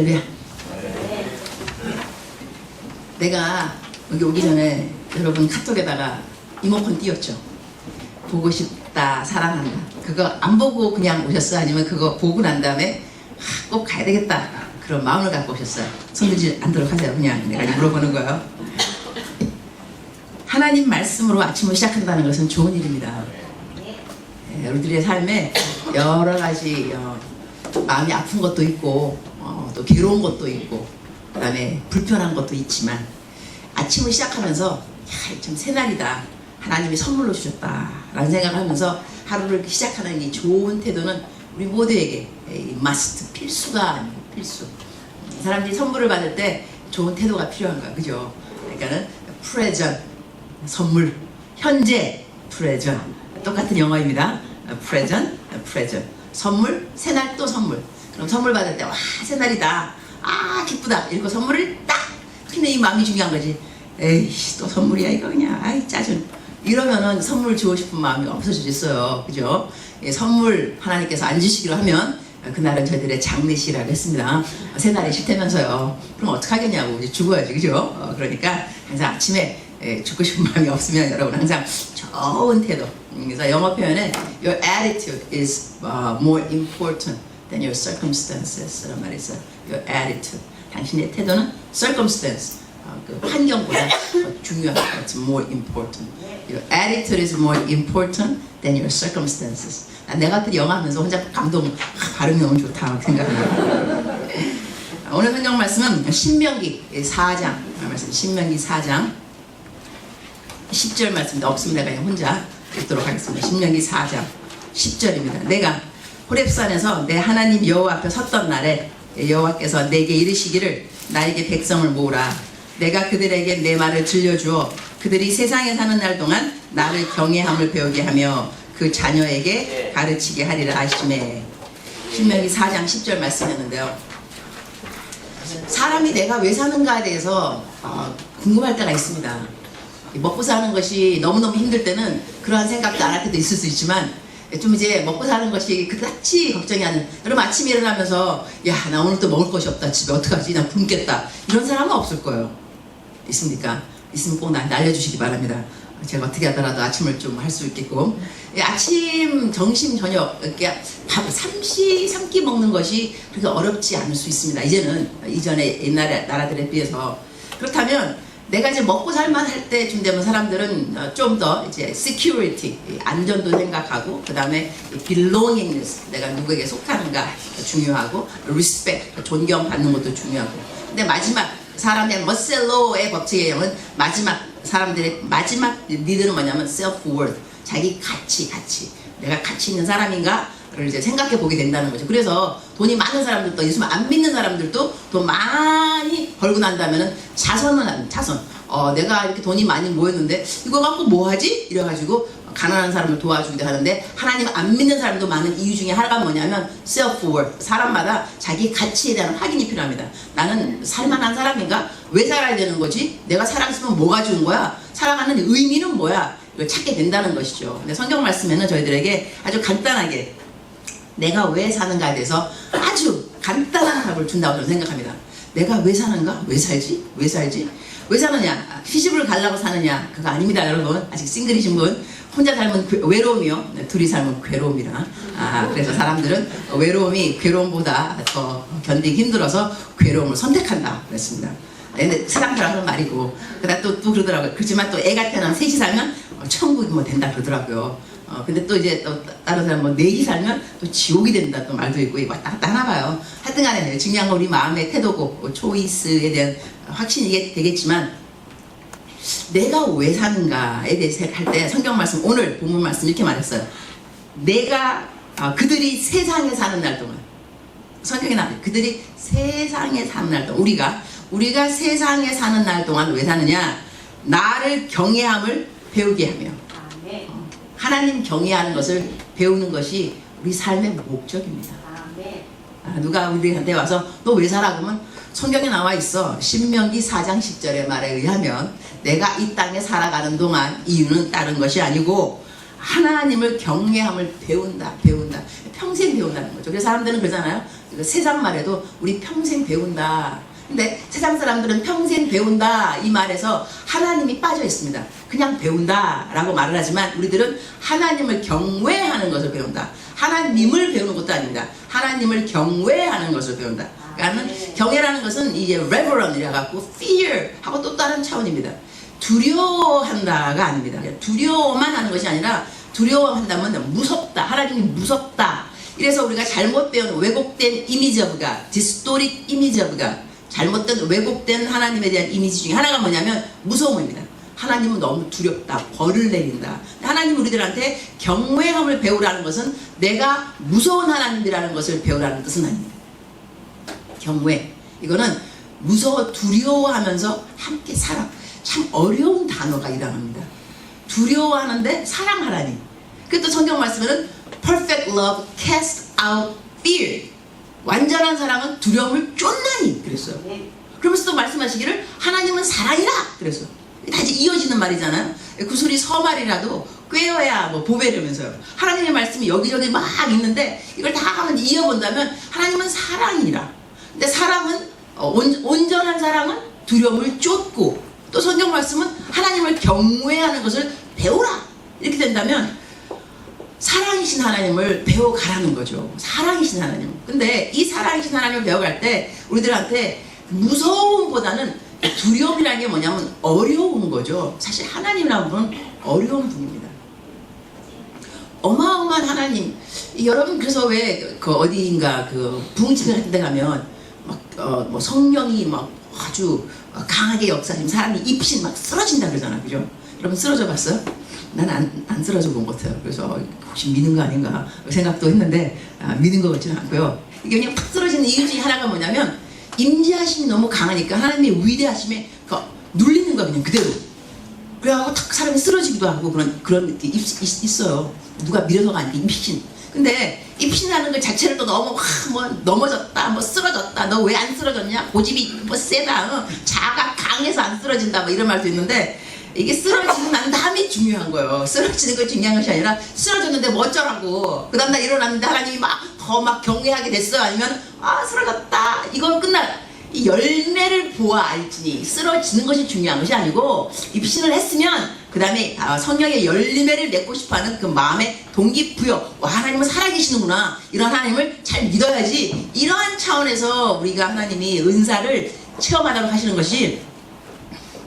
할렐루야. 내가 여기 오기 전에 여러분 카톡에다가 이모컨 띄웠죠. 보고 싶다, 사랑한다. 그거 안 보고 그냥 오셨어요? 아니면 그거 보고 난 다음에 꼭 가야 되겠다 그런 마음을 갖고 오셨어요? 손 들지 않도록 하세요. 그냥 내가 물어보는 거예요. 하나님 말씀으로 아침을 시작한다는 것은 좋은 일입니다. 우리들의 삶에 여러 가지 마음이 아픈 것도 있고 또 괴로운 것도 있고 그 다음에 불편한 것도 있지만 아침을 시작하면서 참 새날이다, 하나님이 선물로 주셨다 라는 생각을 하면서 하루를 시작하는 이 좋은 태도는 우리 모두에게 must, 필수가 아니고 필수. 사람들이 선물을 받을 때 좋은 태도가 필요한 거야, 그죠? 그러니까는 present, 선물, 현재, present, 똑같은 영어입니다. present, present, 선물, 새날 또 선물. 그럼 선물 받을 때 와, 새날이다, 아 기쁘다 이러고 선물을 딱. 근데 이 마음이 중요한 거지. 에이씨 또 선물이야 이거 그냥, 아이 짜증. 이러면은 선물 주고 싶은 마음이 없어지겠어요, 그죠? 예, 선물 하나님께서 안 주시기로 하면 그날은 저희들의 장례식이라고 했습니다. 새날이 싫다면서요. 그럼 어떡하겠냐고, 이제 죽어야지, 그죠? 그러니까 항상 아침에 죽고 싶은 마음이 없으면 여러분 항상 좋은 태도. 그래서 영어 표현은 your attitude is more important than your circumstances 라는 말이 있어요. your attitude, 당신의 태도는 circumstance, 그 환경보다 더 중요하다. It's more important. Your attitude is more important than your circumstances. 내 같은 영어 하면서 혼자 감동, 발음이 너무 좋다 생각합니다. 오늘 성경 말씀은 신명기 4장 말씀, 신명기 4장 10절 말씀인데 없으면 내가 혼자 읽도록 하겠습니다. 신명기 4장 10절입니다. 내가 호렙산에서 내 하나님 여호와 앞에 섰던 날에 여호와께서 내게 이르시기를 나에게 백성을 모으라. 내가 그들에게 내 말을 들려주어 그들이 세상에 사는 날 동안 나를 경외함을 배우게 하며 그 자녀에게 가르치게 하리라 하시매. 신명기 4장 10절 말씀이었는데요. 사람이 내가 왜 사는가에 대해서 궁금할 때가 있습니다. 먹고 사는 것이 너무너무 힘들 때는 그러한 생각도 안 할 때도 있을 수 있지만, 좀 이제 먹고 사는 것이 그다지 걱정이 안 돼. 여러분 아침에 일어나면서 야, 나 오늘 또 먹을 것이 없다, 집에 어떡하지, 나 굶겠다, 이런 사람은 없을 거예요. 있습니까? 있으면 꼭 알려주시기 바랍니다. 제가 어떻게 하더라도 아침을 좀 할 수 있게끔. 아침, 점심, 저녁 이렇게 밥 삼끼 먹는 것이 그렇게 어렵지 않을 수 있습니다. 이전에 옛날에 나라들에 비해서. 그렇다면 내가 이제 먹고 살만 할 때쯤 되면 사람들은 좀 더 이제 security, 안전도 생각하고, 그 다음에 belongingness, 내가 누구에게 속하는가 중요하고, respect, 존경받는 것도 중요하고. 근데 마지막 사람의 머셀로의 법칙의 영은 사람들의 마지막 리드는 뭐냐면 self-worth, 자기 가치. 내가 가치 있는 사람인가를 이제 생각해 보게 된다는 거죠. 그래서 돈이 많은 사람들도, 예수 안 믿는 사람들도 돈 많이 벌고 난다면은 자선. 내가 이렇게 돈이 많이 모였는데 이거 갖고 뭐 하지? 이래가지고 가난한 사람을 도와주기도 하는데, 하나님 안 믿는 사람도 많은 이유 중에 하나가 뭐냐면 self-worth, 사람마다 자기 가치에 대한 확인이 필요합니다. 나는 살만한 사람인가? 왜 살아야 되는 거지? 내가 살았으면 뭐가 좋은 거야? 살아가는 의미는 뭐야? 이걸 찾게 된다는 것이죠. 근데 성경 말씀에는 저희들에게 아주 간단하게 내가 왜 사는가에 대해서 아주 간단한 답을 준다고 저는 생각합니다. 내가 왜 사는가? 왜 살지? 왜 사느냐? 시집을 가려고 사느냐? 그거 아닙니다, 여러분. 아직 싱글이신 분, 혼자 살면 외로움이요, 둘이 살면 괴로움이라. 그래서 사람들은 외로움이 괴로움보다 더 견디기 힘들어서 괴로움을 선택한다 그랬습니다. 사람들 하는 말이고, 그러다 또 그러더라고요. 그렇지만 또 애가 태어나면 셋이 살면 천국이 뭐 된다 그러더라고요. 근데 또 이제 또 다른 사람 뭐 넷이 살면 또 지옥이 된다 또 말도 있고, 왔다 갔다 하나 봐요. 하여튼 간에 중요한 건 우리 마음의 태도고, 초이스에 대한 확신이 되겠지만, 내가 왜 사는가에 대해서 할 때 성경 말씀, 오늘 본문 말씀 이렇게 말했어요. 그들이 세상에 사는 날 동안, 성경에 나와요. 그들이 세상에 사는 날 동안, 우리가 세상에 사는 날 동안 왜 사느냐? 나를 경외함을 배우게 하며, 하나님 경외하는 것을 배우는 것이 우리 삶의 목적입니다. 누가 우리한테 와서 너 왜 살아? 그러면 성경에 나와 있어. 신명기 4장 10절의 말에 의하면 내가 이 땅에 살아가는 동안 이유는 다른 것이 아니고 하나님을 경외함을 배운다. 평생 배운다는 거죠. 그래서 사람들은 그러잖아요. 세상 말에도 우리 평생 배운다. 근데 세상 사람들은 평생 배운다 이 말에서 하나님이 빠져 있습니다. 그냥 배운다 라고 말을 하지만 우리들은 하나님을 경외하는 것을 배운다. 하나님을 배우는 것도 아닙니다. 하나님을 경외하는 것을 배운다. 그러니까 경외라는 것은 이제 reverent이라 갖고 fear 하고 또 다른 차원입니다. 두려워한다가 아닙니다. 두려워만 하는 것이 아니라 두려워한다면 무섭다. 하나님이 무섭다. 이래서 우리가 잘못 배운 왜곡된 이미지 오브 갓, distorted image of God, 잘못된 왜곡된 하나님에 대한 이미지 중에 하나가 뭐냐면 무서움입니다. 하나님은 너무 두렵다. 벌을 내린다. 하나님 우리들한테 경외함을 배우라는 것은 내가 무서운 하나님이라는 것을 배우라는 뜻은 아닙니다. 경외. 이거는 무서워 두려워하면서 함께 살아. 참 어려운 단어가 일어납니다. 두려워하는데 사랑하라니. 그또 성경 말씀에는 perfect love cast out fear. 완전한 사랑은 두려움을 쫓나니 그랬어요. 그러면서 또 말씀하시기를 하나님은 사랑이라 그랬어요. 다 이제 이어지는 말이잖아요. 구슬이 서말이라도 꿰어야 뭐 보배라면서요. 하나님의 말씀이 여기저기 막 있는데 이걸 다 한번 이어본다면 하나님은 사랑이라. 근데 사랑은 온전한 사랑은 두려움을 쫓고 또 성경 말씀은 하나님을 경외하는 것을 배우라. 이렇게 된다면 사랑이신 하나님을 배워가라는 거죠. 사랑이신 하나님. 근데 이 사랑이신 하나님을 배워갈 때 우리들한테 무서움보다는 두려움이라는 게 뭐냐면 어려운 거죠. 사실 하나님이라는 분은 어려운 분입니다. 어마어마한 하나님. 여러분 그래서 왜 그 어디인가 그 부흥집회 같은 데 가면 막 뭐 성령이 막 아주 강하게 역사하시면 사람이 입신 막 쓰러진다 그러잖아. 그죠? 여러분 쓰러져 봤어요? 난 안 쓰러져 본 것 같아요. 그래서 혹시 믿는 거 아닌가 생각도 했는데 믿는 것 같지는 않고요. 이게 그냥 팍 쓰러지는 이유 중에 하나가 뭐냐면 임재하심이 너무 강하니까 하나님의 위대하심에 눌리는 거야 그냥 그대로. 그래갖고 탁 사람이 쓰러지기도 하고 그런 느낌이 있어요. 누가 밀어서가 아니고 입신. 근데 입신이라는 것 자체를 또 너무 뭐 넘어졌다, 뭐 쓰러졌다, 너 왜 안 쓰러졌냐? 고집이 뭐 세다, 자아가 강해서 안 쓰러진다, 뭐 이런 말도 있는데 이게 쓰러지고 난 다음이 중요한 거예요. 쓰러지는 거 중요한 것이 아니라 쓰러졌는데 뭐 어쩌라고. 그 다음날 일어났는데 하나님이 더 경외하게 됐어. 아니면 쓰러졌다. 이건 이 열매를 보아 알지니 쓰러지는 것이 중요한 것이 아니고 입신을 했으면 그 다음에 성령의 열매를 맺고 싶어하는 그 마음의 동기부여. 하나님은 살아계시는구나. 이런 하나님을 잘 믿어야지. 이러한 차원에서 우리가 하나님이 은사를 체험하도록 하시는 것이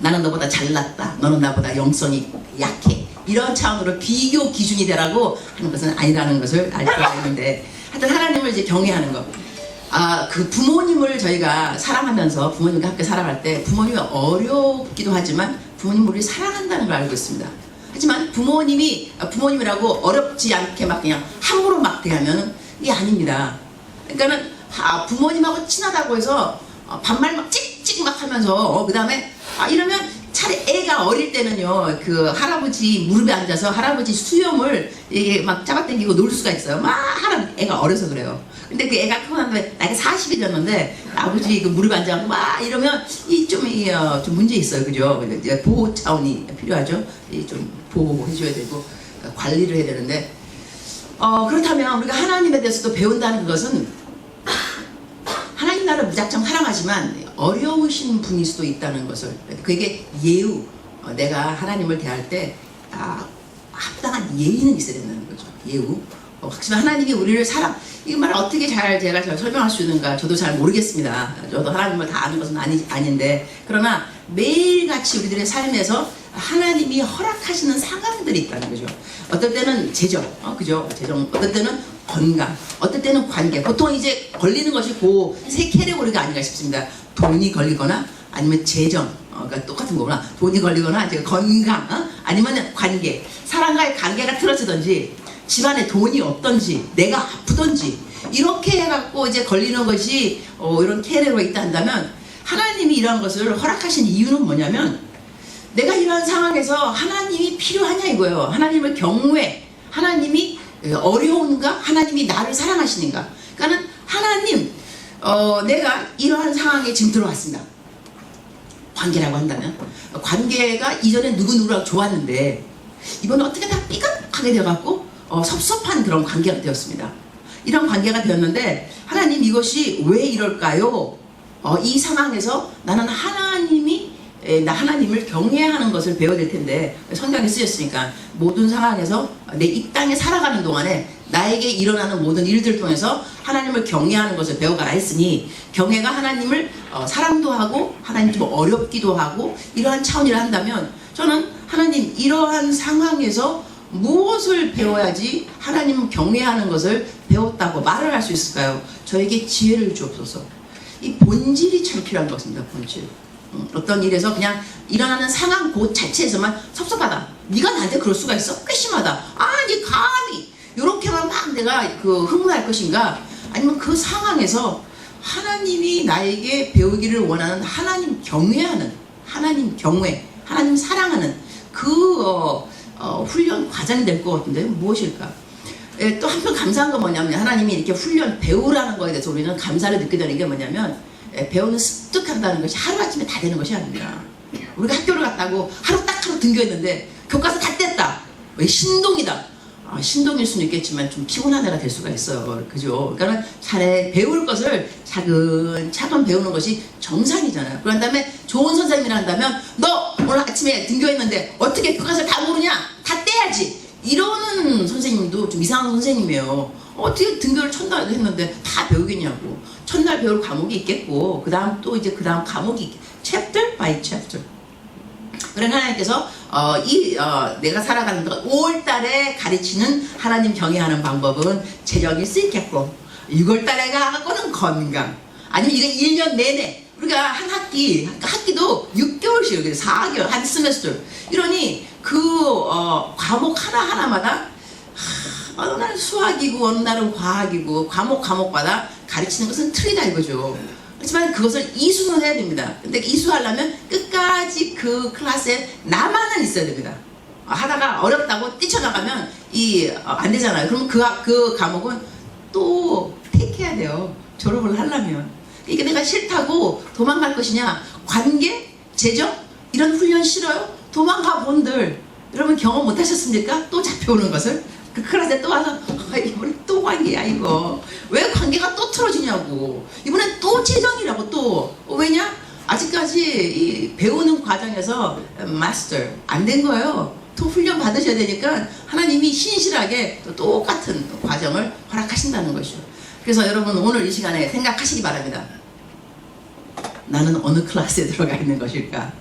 나는 너보다 잘났다. 너는 나보다 영성이 약해. 이런 차원으로 비교 기준이 되라고 하는 것은 아니라는 것을 알 수가 있는데 하여튼 하나님을 이제 경외하는 것. 그 부모님을 저희가 사랑하면서 부모님과 함께 살아갈 때 부모님이 어렵기도 하지만 부모님을 우리 사랑한다는 걸 알고 있습니다. 하지만 부모님이라고 어렵지 않게 막 그냥 함부로 막 대하면 이게 아닙니다. 그러니까는 부모님하고 친하다고 해서 반말 막 찍찍 막 하면서 그 다음에 이러면 차라리 애가 어릴 때는요 그 할아버지 무릎에 앉아서 할아버지 수염을 이게 막 잡아당기고 놀 수가 있어요. 애가 어려서 그래요. 근데 그 애가 크고 난 다음에 나이가 40이 됐는데 아버지 그 무릎에 앉아서 이러면 좀 문제 있어요. 그죠? 보호 차원이 필요하죠. 좀 보호해줘야 되고 관리를 해야 되는데 그렇다면 우리가 하나님에 대해서도 배운다는 것은 하나님 나라를 무작정 사랑하지만 어려우신 분일 수도 있다는 것을 그게 예우 내가 하나님을 대할 때 합당한 예의는 있어야 된다는 거죠. 예우 하지만 하나님이 우리를 이 말을 어떻게 제가 설명할 수 있는가 저도 잘 모르겠습니다. 저도 하나님을 다 아는 것은 아닌데 그러나 매일같이 우리들의 삶에서 하나님이 허락하시는 상황들이 있다는 거죠. 어떨 때는 재정, 그죠? 어떨 때는 건강, 어떨 때는 관계. 보통 이제 걸리는 것이 그 세 캐테고리가 아닌가 싶습니다. 돈이 걸리거나 아니면 재정, 그러니까 똑같은 거구나. 돈이 걸리거나 이제 건강, 아니면 관계. 사람과의 관계가 틀어지든지 집안에 돈이 없던지 내가 아프던지 이렇게 해갖고 이제 걸리는 것이 이런 캐테고리가 있다 한다면 하나님이 이러한 것을 허락하신 이유는 뭐냐면 내가 이러한 상황에서 하나님이 필요하냐 이거예요. 하나님을 경외, 하나님이 어려운가? 하나님이 나를 사랑하시는가? 그러니까는 하나님, 내가 이러한 상황에 지금 들어왔습니다. 관계라고 한다면 관계가 이전에 누구누구랑 좋았는데 이번에 어떻게 다 삐걱하게 하게 되어갖고 섭섭한 그런 관계가 되었습니다. 이런 관계가 되었는데 하나님 이것이 왜 이럴까요? 이 상황에서 나는 하나님을 경외하는 것을 배워야 될 텐데 성경에 쓰였으니까 모든 상황에서 내 이 땅에 살아가는 동안에 나에게 일어나는 모든 일들을 통해서 하나님을 경외하는 것을 배워가라 했으니 경외가 하나님을 사랑도 하고 하나님 좀 어렵기도 하고 이러한 차원이라 한다면 저는 하나님 이러한 상황에서 무엇을 배워야지 하나님 경외하는 것을 배웠다고 말을 할 수 있을까요? 저에게 지혜를 주옵소서. 이 본질이 참 필요한 것입니다. 본질. 어떤 일에서 그냥 일어나는 상황 그 자체에서만 섭섭하다. 네가 나한테 그럴 수가 있어? 괘씸하다. 아니 감히 이렇게만 막 내가 흥분할 것인가? 아니면 그 상황에서 하나님이 나에게 배우기를 원하는 하나님 경외하는 하나님 경외, 하나님 사랑하는 훈련 과정이 될 것 같은데 무엇일까? 또 한편 감사한 건 뭐냐면 하나님이 이렇게 훈련 배우라는 거에 대해서 우리는 감사를 느끼게 되는 게 뭐냐면 배우는 습득한다는 것이 하루아침에 다 되는 것이 아닙니다. 우리가 학교를 갔다고 하루 등교했는데 교과서 다 뗐다. 왜 신동이다. 신동일 수는 있겠지만 좀 피곤한 애가 될 수가 있어요. 그죠? 그러니까 차라리 배울 것을 차근차근 배우는 것이 정상이잖아요. 그런 다음에 좋은 선생님이라 한다면 너 오늘 아침에 등교했는데 어떻게 교과서 다 모르냐? 다 떼야지. 이러는 선생님도 좀 이상한 선생님이에요. 어떻게 등교를 첫날 했는데 다 배우겠냐고. 첫날 배울 과목이 있겠고 그 다음 또 이제 그 다음 과목이 chapter by chapter. 그런 하나님께서 내가 살아가는 것 5월달에 가르치는 하나님 경외하는 방법은 재정이 쓰이겠고 6월달에 가고는 건강 아니면 이거 1년 내내 우리가 한 학기도 6개월씩 4개월 한 스메스터 이러니 과목 하나하나마다 어느 날은 수학이고 어느 날은 과학이고 과목마다 가르치는 것은 틀리다 이거죠. 하지만 그것을 이수는 해야 됩니다. 근데 이수하려면 끝까지 그 클래스에 나만은 있어야 됩니다. 하다가 어렵다고 뛰쳐나가면 안 되잖아요. 그러면 그 과목은 또 택해야 돼요. 졸업을 하려면. 이게 내가 싫다고 도망갈 것이냐? 관계? 재정? 이런 훈련 싫어요? 도망가 본들. 여러분 경험 못 하셨습니까? 또 잡혀오는 것을? 그 클래스에 또 와서 이번에 또 관계야 이거 왜 관계가 또 틀어지냐고 이번엔 또 재정이라고 또 왜냐? 아직까지 배우는 과정에서 마스터 안 된 거예요. 또 훈련 받으셔야 되니까 하나님이 신실하게 똑같은 과정을 허락하신다는 것이죠. 그래서 여러분 오늘 이 시간에 생각하시기 바랍니다. 나는 어느 클래스에 들어가 있는 것일까?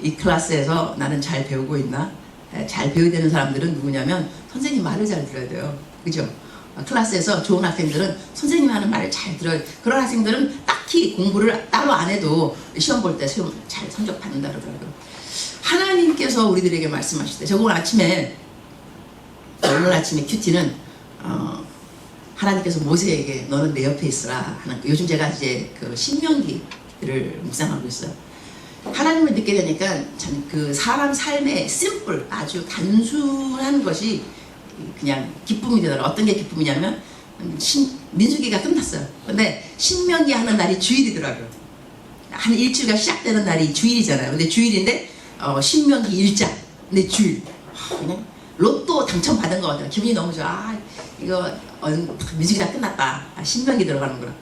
이 클래스에서 나는 잘 배우고 있나? 잘 배워야 되는 사람들은 누구냐면 선생님 말을 잘 들어야 돼요. 그죠? 클래스에서 좋은 학생들은 선생님 하는 말을 잘 들어요. 그런 학생들은 딱히 공부를 따로 안 해도 시험 볼 때 시험 잘 성적 받는다 그러더라고요. 하나님께서 우리들에게 말씀하실 때 오늘 아침에 큐티는 하나님께서 모세에게 너는 내 옆에 있으라 하는 요즘 제가 이제 신명기를 묵상하고 있어요. 하나님을 믿게 되니까 참 사람 삶의 심플 아주 단순한 것이 그냥 기쁨이 되더라고요. 어떤 게 기쁨이냐면 민수기가 끝났어요. 근데 신명기 하는 날이 주일이더라고요. 한 일주일가 시작되는 날이 주일이잖아요. 근데 주일인데 신명기 일장 근데 주일 그냥 로또 당첨 받은 것 같아요. 기분이 너무 좋아. 이거 민수기가 끝났다. 신명기 들어가는구나.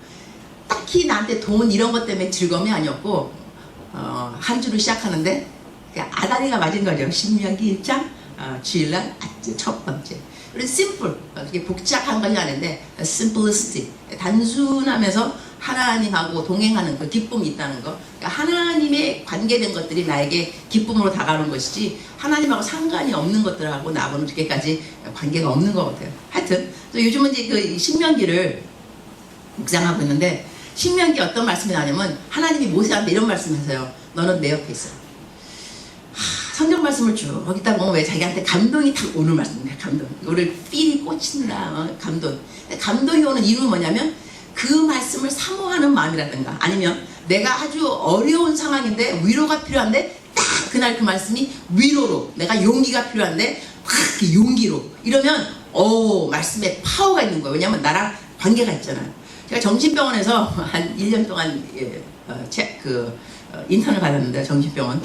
딱히 나한테 돈 이런 것 때문에 즐거움이 아니었고 한 주를 시작하는데 아다리가 맞은 거죠. 신명기 1장 주일날 첫 번째. 그래서 심플, 그렇게 복잡한 것이 아닌데 simplicity, 단순하면서 하나님하고 동행하는 그 기쁨이 있다는 거. 그러니까 하나님의 관계된 것들이 나에게 기쁨으로 다가오는 것이지 하나님하고 상관이 없는 것들하고 나하고는 그렇게까지 관계가 없는 것 같아요. 하여튼 요즘은 이제 신명기를 묵상하고 있는데 신명기 어떤 말씀이 나냐면 하나님이 모세한테 이런 말씀을 하세요. 너는 내 옆에 있어. 성경 말씀을 쭉 거기다 보면 왜 자기한테 감동이 탁 오는 말씀이에요. 감동. 우리 필이 꽂힌다. 감동. 감동이 오는 이유는 뭐냐면 그 말씀을 사모하는 마음이라든가 아니면 내가 아주 어려운 상황인데 위로가 필요한데 딱 그날 그 말씀이 위로로 내가 용기가 필요한데 확 그 용기로 이러면 말씀에 파워가 있는 거예요. 왜냐면 나랑 관계가 있잖아요. 제가 정신병원에서 한 1년 동안 인턴을 받았는데 정신병원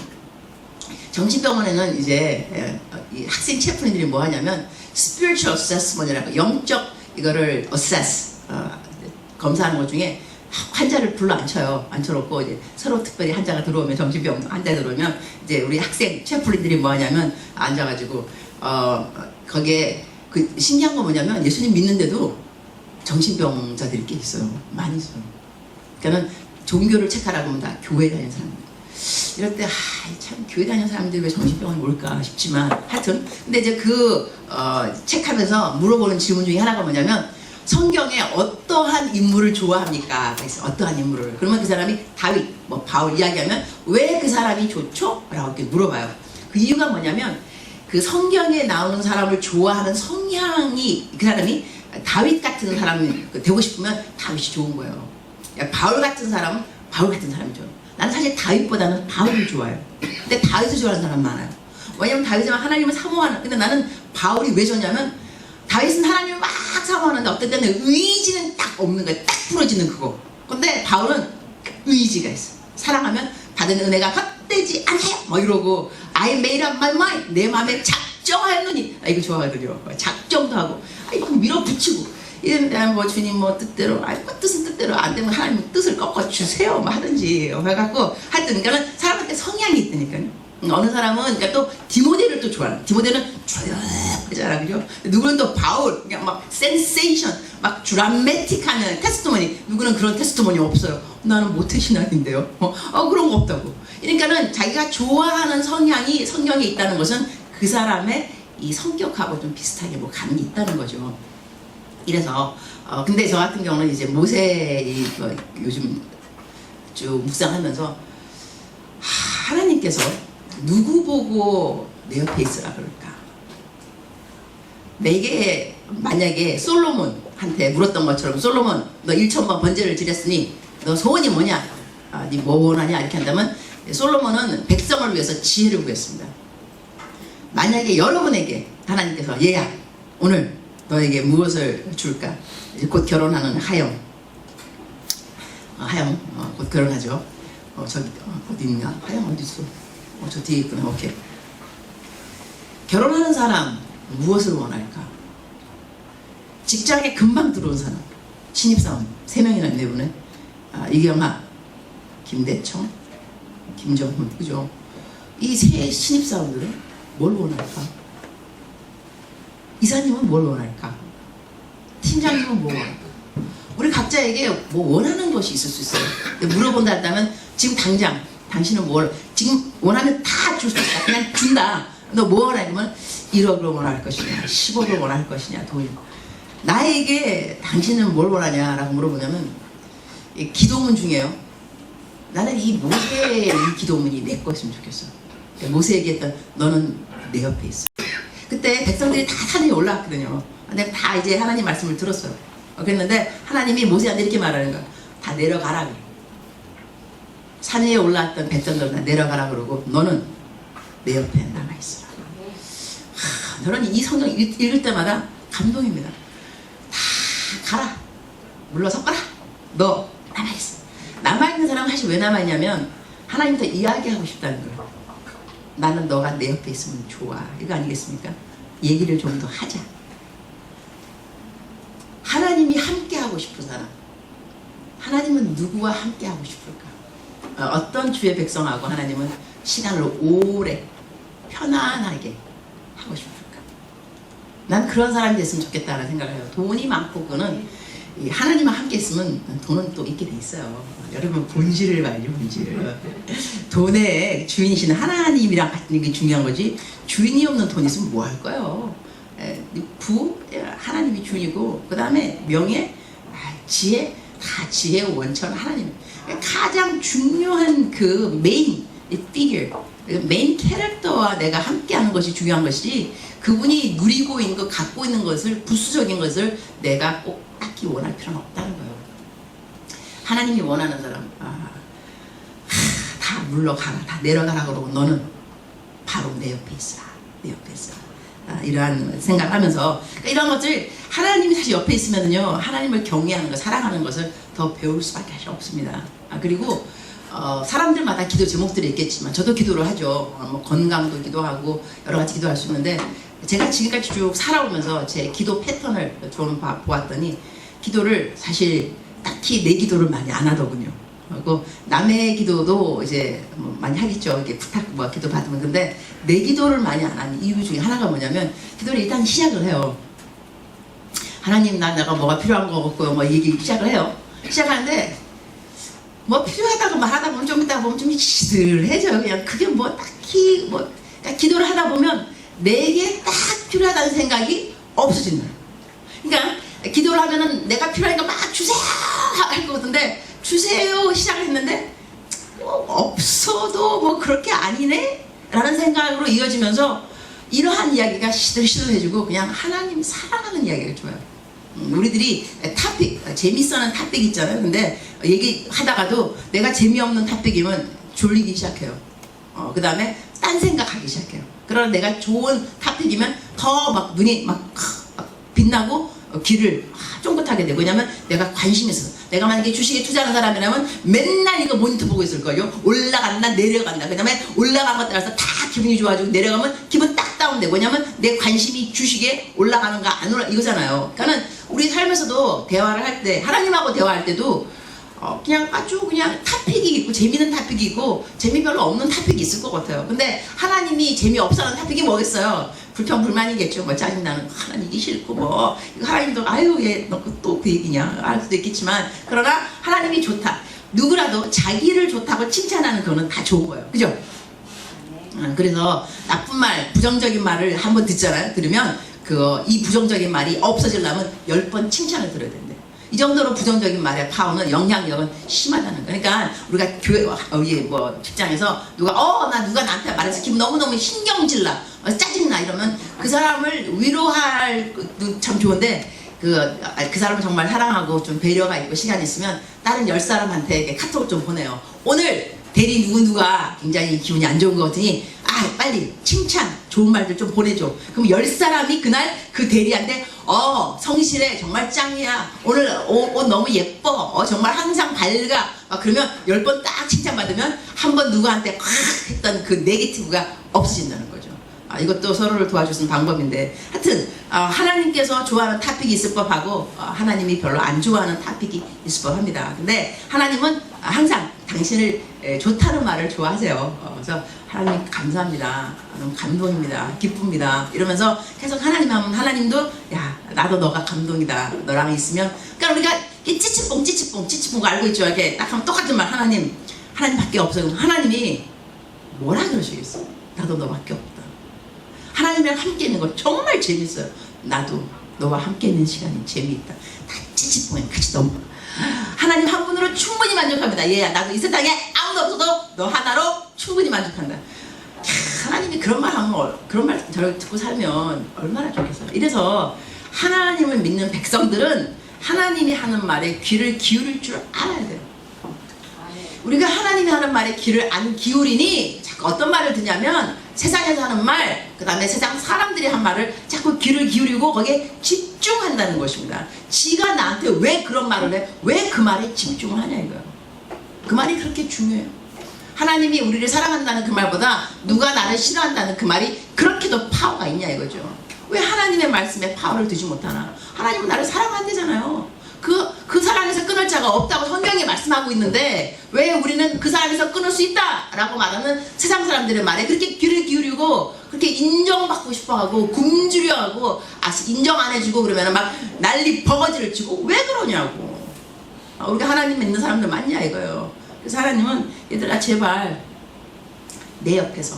정신병원에는 이제 이 학생 체프린들이 뭐 하냐면 spiritual assessment이라고 영적 이거를 assess 검사하는 것 중에 환자를 불러 앉혀요. 앉혀놓고 이제 서로 특별히 환자가 들어오면 정신병 환자 들어오면 이제 우리 학생 체프린들이 뭐 하냐면 앉아가지고 거기에 그 신기한 거 뭐냐면 예수님 믿는데도 정신병자들이 꽤 있어요. 많이 있어요. 그러니까는 종교를 체크하라고 하면 다 교회 다니는 사람들. 이럴 때 참 교회 다니는 사람들이 왜 정신병원에 올까 싶지만 하여튼 근데 이제 체크하면서 물어보는 질문 중에 하나가 뭐냐면 성경에 어떠한 인물을 좋아합니까? 그래서 어떠한 인물을 그러면 그 사람이 다윗, 뭐 바울 이야기하면 왜 그 사람이 좋죠? 라고 이렇게 물어봐요. 그 이유가 뭐냐면 그 성경에 나오는 사람을 좋아하는 성향이 그 사람이 다윗 같은 사람이 되고 싶으면 다윗이 좋은 거예요. 바울 같은 사람은 바울 같은 사람이죠. 나는 사실 다윗보다는 바울을 좋아해요. 근데 다윗을 좋아하는 사람 많아요. 왜냐면 다윗은 하나님을 사모하는. 근데 나는 바울이 왜 좋냐면 다윗은 하나님을 막 사모하는데 어떤 때는 의지는 딱 없는 거야. 딱 부러지는 그거. 근데 바울은 의지가 있어. 사랑하면 받은 은혜가 헛되지 않아요. 뭐 이러고 I made up my mind. 내 마음에 작정하였느니. 나 이거 좋아하거든요. 작정도 하고 이거 밀어붙이고 이러면 뭐 주님 뭐 뜻대로 뭐 뜻은 뜻대로 안 되면 하나님 뜻을 꺾어 주세요 뭐 하든지 해갖고 하여튼 그러니까는 사람한테 성향이 있다니까요. 어느 사람은 그러니까 또 디모데를 또 좋아해요. 디모데는 조용하잖아, 그죠? 누구는 또 바울 그냥 막 센세이션 막 드라마틱한 테스트머니. 누구는 그런 테스트머니 없어요. 나는 모태신앙인데요. 그런 거 없다고. 그러니까는 자기가 좋아하는 성향이 성경에 있다는 것은 그 사람의 이 성격하고 좀 비슷하게 뭐 감이 있다는 거죠. 이래서 근데 저 같은 경우는 이제 모세 요즘 쭉 묵상하면서 하나님께서 누구 보고 내 옆에 있으라 그럴까? 내게 만약에 솔로몬한테 물었던 것처럼 솔로몬 너 1,000번 번제를 드렸으니 너 소원이 뭐냐? 네 뭐 원하냐? 이렇게 한다면 솔로몬은 백성을 위해서 지혜를 구했습니다. 만약에 여러분에게 하나님께서 얘야 오늘 너에게 무엇을 줄까? 이제 곧 결혼하는 하영 곧 결혼하죠. 저기 어디 있냐? 하영 어디 있어? 저 뒤에 있구나. 오케이. 결혼하는 사람 무엇을 원할까? 직장에 금방 들어온 사람 신입사원 3명이나 있네 이번에. 이경아, 김대청, 김정훈, 그죠? 이 세 신입사원들은 뭘 원할까? 이사님은 뭘 원할까? 팀장님은 뭐 원할까? 우리 각자에게 뭐 원하는 것이 있을 수 있어요. 근데 물어본다 한다면 지금 당장 당신은 뭘 지금 원하면 다 줄 수 있다. 그냥 준다. 너 뭐 원하냐면 1억을 원할 것이냐 10억을 원할 것이냐 돈. 나에게 당신은 뭘 원하냐라고 물어보냐면 이 기도문 중에요. 나는 이 모세의 이 기도문이 내 것이면 좋겠어. 모세에게 했던 너는 내 옆에 있어. 그때 백성들이 다 산에 올라왔거든요. 내가 다 이제 하나님 말씀을 들었어요. 그랬는데 하나님이 모세한테 이렇게 말하는 거야. 다 내려가라 그래. 산 위에 올라왔던 백성들 다 내려가라 그러고 너는 내 옆에 남아있어라. 저는 이 성경 읽을 때마다 감동입니다. 다 가라. 물러서거라. 너 남아있어. 남아있는 사람은 사실 왜 남아있냐면 하나님부터 이야기하고 싶다는 거예요. 나는 너가 내 옆에 있으면 좋아. 이거 아니겠습니까? 얘기를 좀 더 하자. 하나님이 함께하고 싶은 사람. 하나님은 누구와 함께하고 싶을까? 어떤 주의 백성하고 하나님은 시간을 오래 편안하게 하고 싶을까? 난 그런 사람이 됐으면 좋겠다는 생각을 해요. 돈이 많고 그거는 하나님과 함께 있으면 돈은 또 있게 돼 있어요. 여러분 본질을 봐야죠. 본질을. 돈의 주인이신 하나님이랑 같은 게 중요한 거지. 주인이 없는 돈 있으면 뭐 할 거예요? 하나님이 주인이고 그 다음에 명예, 지혜, 다 지혜의 원천 하나님. 가장 중요한 그 메인 피겨, 메인 캐릭터와 내가 함께하는 것이 중요한 것이지 그분이 누리고 있는 것, 갖고 있는 것을 부수적인 것을 내가 꼭 딱히 원할 필요는 없다는 거예요. 하나님이 원하는 사람 다 물러가라, 다 내려가라 그러고 너는 바로 내 옆에 있으라, 내 옆에 있으라. 이러한 생각을 하면서 그러니까 이런 것들 하나님이 사실 옆에 있으면요 하나님을 경외하는 것, 사랑하는 것을 더 배울 수밖에 없습니다. 그리고 사람들마다 기도 제목들이 있겠지만 저도 기도를 하죠. 뭐 건강도 기도하고 여러 가지 기도할 수 있는데 제가 지금까지 쭉 살아오면서 제 기도 패턴을 좀 보았더니 기도를 사실 딱히 내 기도를 많이 안 하더군요. 그리고 남의 기도도 이제 뭐 많이 하겠죠. 이렇게 부탁 뭐 기도 받으면. 근데 내 기도를 많이 안 하는 이유 중에 하나가 뭐냐면 기도를 일단 시작을 해요. 하나님 내가 뭐가 필요한 거 같고요. 뭐 얘기 시작을 해요. 시작하는데 뭐 필요하다고 말하다 보면 좀 이따 보면 좀 시들해져요. 그냥 그게 뭐 딱히 뭐 그러니까 기도를 하다 보면 내게 딱 필요하다는 생각이 없어진다. 그러니까 기도를 하면은 내가 필요하니까 막 주세요 할 것 같은데 주세요 시작을 했는데 없어도 뭐 그렇게 아니네 라는 생각으로 이어지면서 이러한 이야기가 시들시들해지고 그냥 하나님 사랑하는 이야기가 좋아요. 우리들이 재밌어하는 토픽 있잖아요. 근데 얘기하다가도 내가 재미없는 토픽이면 졸리기 시작해요. 그 다음에 딴 생각하기 시작해요. 그러나 내가 좋은 토픽이면 더 막 눈이 막 빛나고 귀를 쫑긋하게 되고, 왜냐면 내가 관심이 있어. 내가 만약에 주식에 투자하는 사람이라면 맨날 이거 모니터 보고 있을 거예요. 올라간다 내려간다. 그 다음에 올라간 것 따라서 다 기분이 좋아지고 내려가면 기분 딱 다운되고, 왜냐면 내 관심이 주식에 올라가는가 안 올라 이거잖아요. 그러니까 우리 삶에서도 대화를 할 때, 하나님하고 대화할 때도 그냥 아주 그냥 토픽이 있고 재미있는 토픽이 있고 재미 별로 없는 토픽이 있을 것 같아요. 근데 하나님이 재미없어 하는 토픽이 뭐겠어요? 불평불만이겠죠. 뭐 짜증나는 하나님 이기 싫고 뭐 하나님도 아유 얘 너 또 그 얘기냐 알 수도 있겠지만, 그러나 하나님이 좋다. 누구라도 자기를 좋다고 칭찬하는 거는 다 좋은 거예요. 그죠? 그래서 나쁜 말, 부정적인 말을 한번 듣잖아요. 들으면 이 부정적인 말이 없어지려면 10번 칭찬을 들어야 된대. 이 정도로 부정적인 말의 파워는 영향력은 심하다는 거예요. 그러니까 우리가 교회 뭐 직장에서 누가 누가 나한테 말해서 기분 너무너무 신경질나 짜증나 이러면 그 사람을 위로할 것도 참 좋은데 그 사람을 정말 사랑하고 좀 배려가 있고 시간이 있으면 다른 10사람한테 카톡을 좀 보내요. 오늘 대리 누가 굉장히 기분이 안 좋은 것 같으니 빨리 칭찬 좋은 말들 좀 보내줘. 그럼 10사람이 그날 그 대리한테 성실해 정말 짱이야 오늘 옷 너무 예뻐 정말 항상 밝아 그러면 10번 딱 칭찬받으면 한 번 누구한테 콱 했던 그 네게티브가 없어진다는 거죠. 이것도 서로를 도와주는 방법인데, 하여튼 하나님께서 좋아하는 토픽이 있을 법하고 하나님이 별로 안 좋아하는 토픽이 있을 법합니다. 근데 하나님은 항상 당신을 좋다는 말을 좋아하세요. 그래서 하나님 감사합니다. 너무 감동입니다. 기쁩니다. 이러면서 계속 하나님 하면 하나님도 야 나도 너가 감동이다. 너랑 있으면. 그러니까 우리가 찌찌뽕 알고 있죠. 이렇게 딱 하면 똑같은 말 하나님밖에 없어요. 하나님이 뭐라 그러시겠어요? 나도 너밖에 없다. 하나님이랑 함께 있는 거 정말 재밌어요. 나도 너와 함께 있는 시간이 재미있다. 다 찌찌뽕에 같이 너무 하나님 한 분으로 충분히 만족합니다. 얘야 나도 이 세상에 아무도 없어도 너 하나로 충분히 만족한다. 하나님이 그런 말 하면 그런 말 저를 듣고 살면 얼마나 좋겠어요. 이래서 하나님을 믿는 백성들은 하나님이 하는 말에 귀를 기울일 줄 알아야 돼요. 우리가 하나님이 하는 말에 귀를 안 기울이니 자꾸 어떤 말을 듣냐면 세상에서 하는 말, 그 다음에 세상 사람들이 한 말을 자꾸 귀를 기울이고 거기에 집중한다는 것입니다. 지가 나한테 왜 그런 말을 해? 왜 그 말에 집중을 하냐 이거예요. 그 말이 그렇게 중요해요. 하나님이 우리를 사랑한다는 그 말보다 누가 나를 싫어한다는 그 말이 그렇게 더 파워가 있냐 이거죠. 왜 하나님의 말씀에 파워를 두지 못하나? 하나님은 나를 사랑한대잖아요. 그 사랑에서 끊을 자가 없다고 성경이 말씀하고 있는데 왜 우리는 그 사랑에서 끊을 수 있다 라고 말하는 세상 사람들의 말에 그렇게 귀를 기울이고 그렇게 인정받고 싶어하고 굶주려하고 인정 안 해주고 그러면 막 난리 버거지를 치고 왜 그러냐고. 우리가 하나님 믿는 사람들 많냐 이거예요. 그래서 하나님은 얘들아 제발 내 옆에서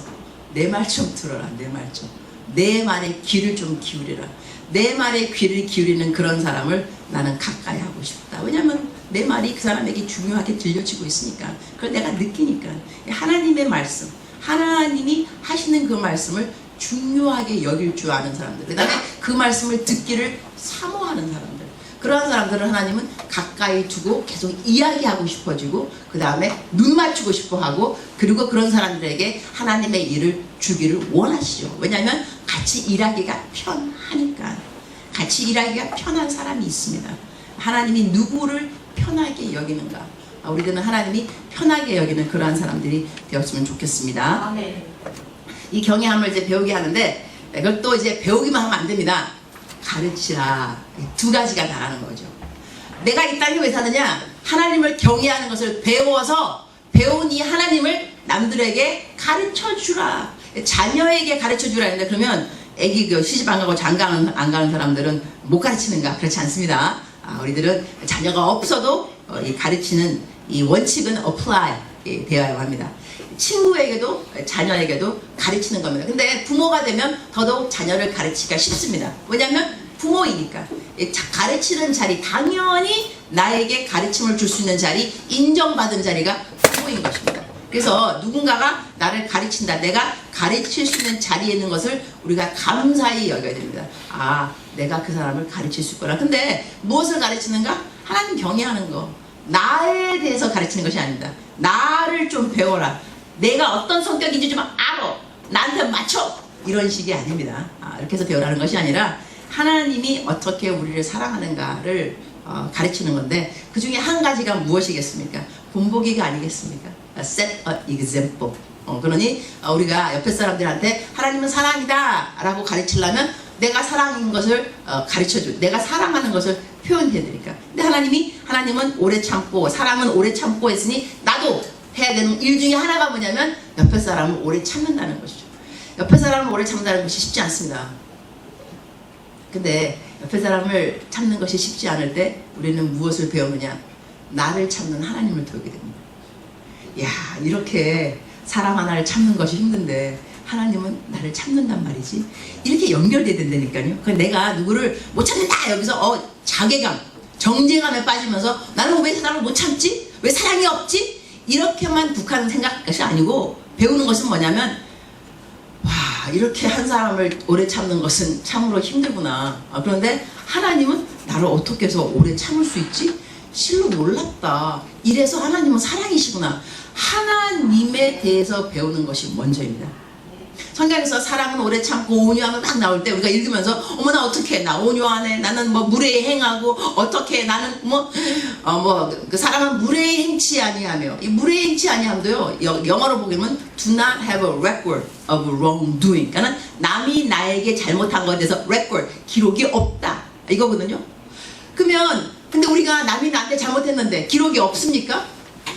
내 말 좀 들어라. 내 말 좀. 내 말에 귀를 좀 기울여라. 내 말에 귀를 기울이는 그런 사람을 나는 가까이 하고 싶다. 왜냐면 내 말이 그 사람에게 중요하게 들려지고 있으니까. 그걸 내가 느끼니까. 하나님의 말씀, 하나님이 하시는 그 말씀을 중요하게 여길 줄 아는 사람들, 그 다음에 그 말씀을 듣기를 사모하는 사람들, 그러한 사람들을 하나님은 가까이 두고 계속 이야기하고 싶어지고 그 다음에 눈 맞추고 싶어하고, 그리고 그런 사람들에게 하나님의 일을 주기를 원하시죠. 왜냐하면 같이 일하기가 편하니까. 같이 일하기가 편한 사람이 있습니다. 하나님이 누구를 편하게 여기는가, 우리들은 하나님이 편하게 여기는 그러한 사람들이 되었으면 좋겠습니다. 아멘. 이 경외함을 이제 배우게 하는데 이걸 또 이제 배우기만 하면 안 됩니다. 가르치라. 두 가지가 나가는 거죠. 내가 이 땅에 왜 사느냐? 하나님을 경외하는 것을 배워서 배운 이 하나님을 남들에게 가르쳐 주라. 자녀에게 가르쳐 주라 했는데 그러면 애기 시집 안 가고 장가 안 가는 사람들은 못 가르치는가? 그렇지 않습니다. 우리들은 자녀가 없어도 이 가르치는 이 원칙은 apply 되어야 합니다. 친구에게도 자녀에게도 가르치는 겁니다. 근데 부모가 되면 더더욱 자녀를 가르치기가 쉽습니다. 왜냐하면 부모이니까. 가르치는 자리, 당연히 나에게 가르침을 줄 수 있는 자리, 인정받은 자리가 부모인 것입니다. 그래서 누군가가 나를 가르친다, 내가 가르칠 수 있는 자리에 있는 것을 우리가 감사히 여겨야 됩니다. 내가 그 사람을 가르칠 수 있구나. 근데 무엇을 가르치는가? 하나님 경외하는 거. 나에 대해서 가르치는 것이 아닙니다. 나를 좀 배워라. 내가 어떤 성격인지 좀 알아. 나한테 맞춰. 이런 식이 아닙니다. 이렇게 해서 배우라는 것이 아니라 하나님이 어떻게 우리를 사랑하는가를 가르치는 건데 그 중에 한 가지가 무엇이겠습니까? 본보기가 아니겠습니까? Set an example. 그러니 우리가 옆에 사람들한테 하나님은 사랑이다 라고 가르치려면 내가 사랑인 것을 가르쳐줘. 내가 사랑하는 것을 표현해드릴까. 근데 하나님은 오래 참고 사랑은 오래 참고 했으니 나도 해야 되는 일 중에 하나가 뭐냐면 옆에 사람을 오래 참는다는 것이죠. 옆에 사람을 오래 참는다는 것이 쉽지 않습니다. 근데 옆에 사람을 참는 것이 쉽지 않을 때 우리는 무엇을 배우느냐? 나를 참는 하나님을 배우게 됩니다. 야, 이렇게 사람 하나를 참는 것이 힘든데 하나님은 나를 참는단 말이지. 이렇게 연결돼야 된다니까요. 내가 누구를 못 참는다 여기서 자괴감, 정죄감에 빠지면서 나는 왜 사람을 못 참지? 왜 사랑이 없지? 이렇게만 국한 생각할 것이 아니고 배우는 것은 뭐냐면 이렇게 한 사람을 오래 참는 것은 참으로 힘들구나. 그런데 하나님은 나를 어떻게 해서 오래 참을 수 있지? 실로 놀랍다. 이래서 하나님은 사랑이시구나. 하나님에 대해서 배우는 것이 먼저입니다. 성경에서 사랑은 오래 참고 온유함은 막 나올 때 우리가 읽으면서 어머나 어떻게 나 온유하네, 나는 뭐 무례히 행하고 어떻게 나는 그 사람은 무례히 행치 아니하며, 이 무례히 행치 아니함도요 영어로 보기는 do not have a record of wrongdoing. 그러니까 남이 나에게 잘못한 것에 대해서 record, 기록이 없다 이거거든요. 그러면 근데 우리가 남이 나한테 잘못했는데 기록이 없습니까?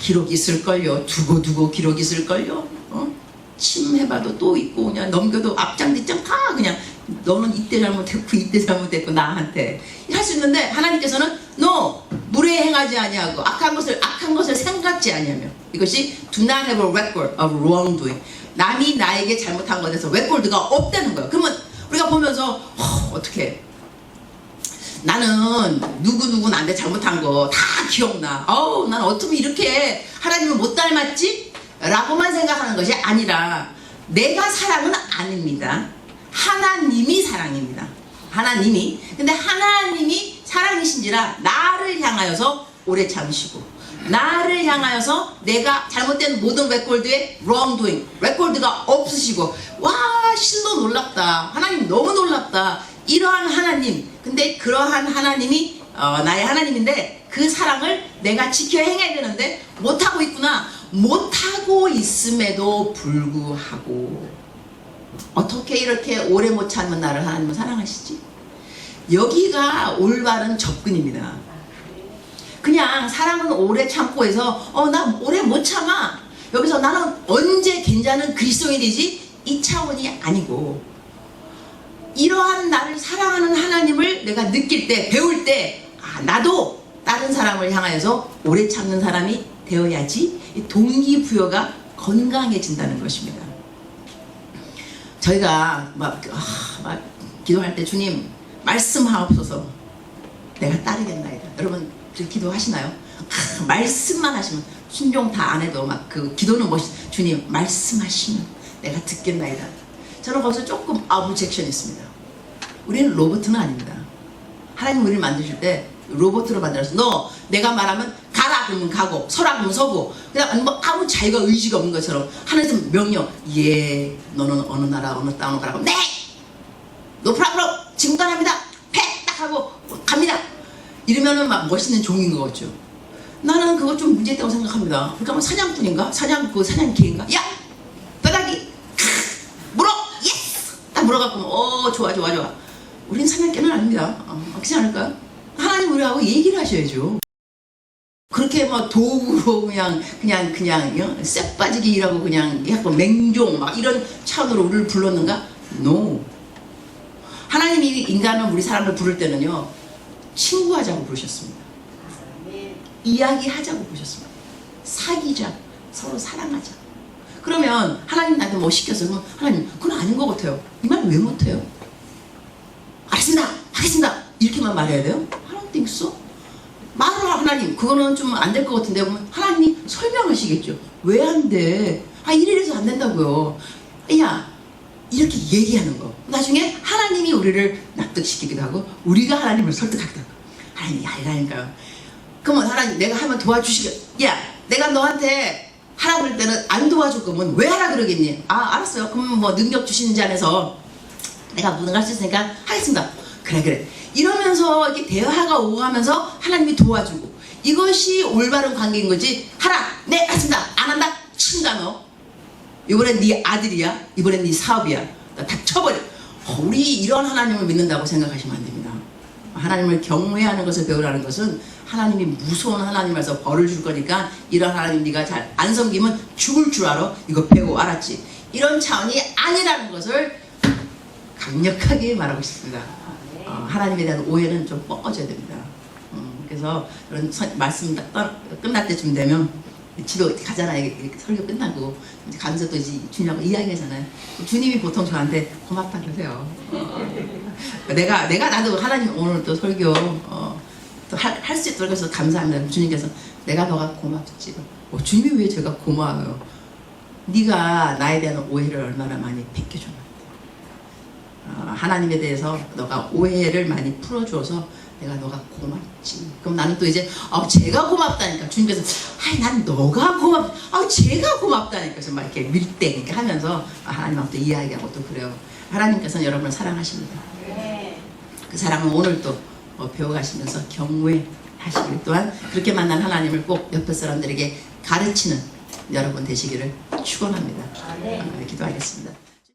기록이 있을걸요. 두고 기록이 있을걸요. 침해봐도 또 있고 그냥 넘겨도 앞장 뒷장 다 그냥 너는 이때 잘못했고 이때 잘못했고 나한테 할 수 있는데 하나님께서는 no, 무례히 행하지 아니하고 악한 것을 생각지 아니하며, 이것이 do not have a record of wrongdoing. 남이 나에게 잘못한 것에 대해서 레코드가 없다는 거예요. 그러면 우리가 보면서 어떻게 나는 누구 나한테 잘못한 거 다 기억나. 난 어쩌면 이렇게 하나님을 못 닮았지? 라고만 생각하는 것이 아니라 내가 사랑은 아닙니다. 하나님이 사랑입니다. 하나님이. 근데 하나님이 사랑이신지라 나를 향하여서 오래 참으시고 나를 향하여서 내가 잘못된 모든 레코드에 wrongdoing, 레코드가 없으시고 와 실로 놀랍다. 하나님 너무 놀랍다. 이러한 하나님. 근데 그러한 하나님이 나의 하나님인데 그 사랑을 내가 지켜 행해야 되는데 못하고 있구나. 못하고 있음에도 불구하고 어떻게 이렇게 오래 못 참는 나를 하나님은 사랑하시지? 여기가 올바른 접근입니다. 그냥 사랑은 오래 참고 해서 나 오래 못 참아. 여기서 나는 언제 괜찮은 그리스도인이 되지? 이 차원이 아니고 이러한 나를 사랑하는 하나님을 내가 느낄 때, 배울 때 나도 다른 사람을 향하여서 오래 참는 사람이 되어야지 동기부여가 건강해진다는 것입니다. 저희가 막 기도할 때 주님 말씀하옵소서 내가 따르겠나이다. 여러분 기도하시나요? 말씀만 하시면 순종 다 안 해도 막 그 기도는 멋있. 주님 말씀하시면 내가 듣겠나이다. 저는 거기서 조금 아브젝션이 있습니다. 우리는 로봇은 아닙니다. 하나님 우리를 만드실 때 로봇으로 만들어서 너 내가 말하면 가라 그러면 가고 서라 그러면 서고 그냥 뭐 아무 자유가 의지가 없는 것처럼 하나님께서 명령 예 너는 어느 나라 어느 땅으로 가라고 네 노프라브로 지금 떠납니다 팩 딱 하고 갑니다 이러면은 막 멋있는 종인 것 같죠. 나는 그거 좀 문제있다고 생각합니다. 그러니까 뭐 사냥꾼인가? 사냥개인가? 야! 뼈다귀! 물어! 예스! 딱 물어갖고 좋아. 우린 사냥개는 아닙니다. 그렇지 않을까요? 하나님 우리하고 얘기를 하셔야죠. 그렇게 뭐 도구로 그냥 쎄 빠지기 일하고 그냥 약간 맹종 막 이런 차원으로 우리를 불렀는가? No. 하나님이 인간을 우리 사람을 부를 때는요 친구하자고 부르셨습니다. 이야기하자고 부르셨습니다. 사귀자, 서로 사랑하자. 그러면 하나님 나한테 뭐 시켰어요? 그러면 하나님 그건 아닌 것 같아요. 이 말 왜 못해요? 알겠습니다, 하겠습니다 이렇게만 말해야 돼요? I don't think so. 말을 하나님 그거는 좀 안 될 것 같은데 그러면 하나님이 설명하시겠죠. 왜 안 돼? 이래서 안 된다고요. 야 이렇게 얘기하는 거. 나중에 하나님이 우리를 납득시키기도 하고 우리가 하나님을 설득하기도 하고. 하나님이 알라니까요. 그러면 하나님 내가 하면 도와주시겠. 야 내가 너한테 하라 그럴 때는 안 도와줄 거면 왜 하라 그러겠니? 알았어요. 그럼 뭐 능력 주시는 자 안에서 내가 무능할 수 있으니까 하겠습니다. 그래 이러면서 이렇게 대화가 오고 하면서 하나님이 도와주고 이것이 올바른 관계인 거지. 하라 네 알았습니다 안 한다 친다 너. 이번엔 네 아들이야 이번엔 네 사업이야 나 닥쳐버려. 우리 이런 하나님을 믿는다고 생각하시면 안 됩니다. 하나님을 경외하는 것을 배우라는 것은 하나님이 무서운 하나님에서 벌을 줄 거니까 이런 하나님 네가 잘 안 섬기면 죽을 줄 알아. 이거 배워 알았지? 이런 차원이 아니라는 것을 강력하게 말하고 싶습니다. 하나님에 대한 오해는 좀 꺾어져야 됩니다. 그래서 그런 말씀 끝날 때쯤 되면 집에 가잖아요. 이렇게 설교 끝나고 이제 가면서 또 이제 주님하고 이야기하잖아요. 주님이 보통 저한테 고맙다 그러세요. 나도 하나님 오늘 또 설교 또 할 수 있도록 해서 감사합니다. 주님께서 내가 너가 고맙지. 주님이 왜 제가 고마워요? 네가 나에 대한 오해를 얼마나 많이 베껴줬는데 하나님에 대해서 너가 오해를 많이 풀어줘서 내가 너가 고맙지. 그럼 나는 또 이제 제가 고맙다니까. 주님께서 난 너가 제가 고맙다니까. 그래서 막 이렇게 밀대 이렇게 하면서 하나님하고 또 이야기하고 또 그래요. 하나님께서는 여러분을 사랑하십니다. 그 사랑은 오늘 또 배워가시면서 경외하시길 또한 그렇게 만난 하나님을 꼭 옆에 사람들에게 가르치는 여러분 되시기를 축원합니다. 기도하겠습니다.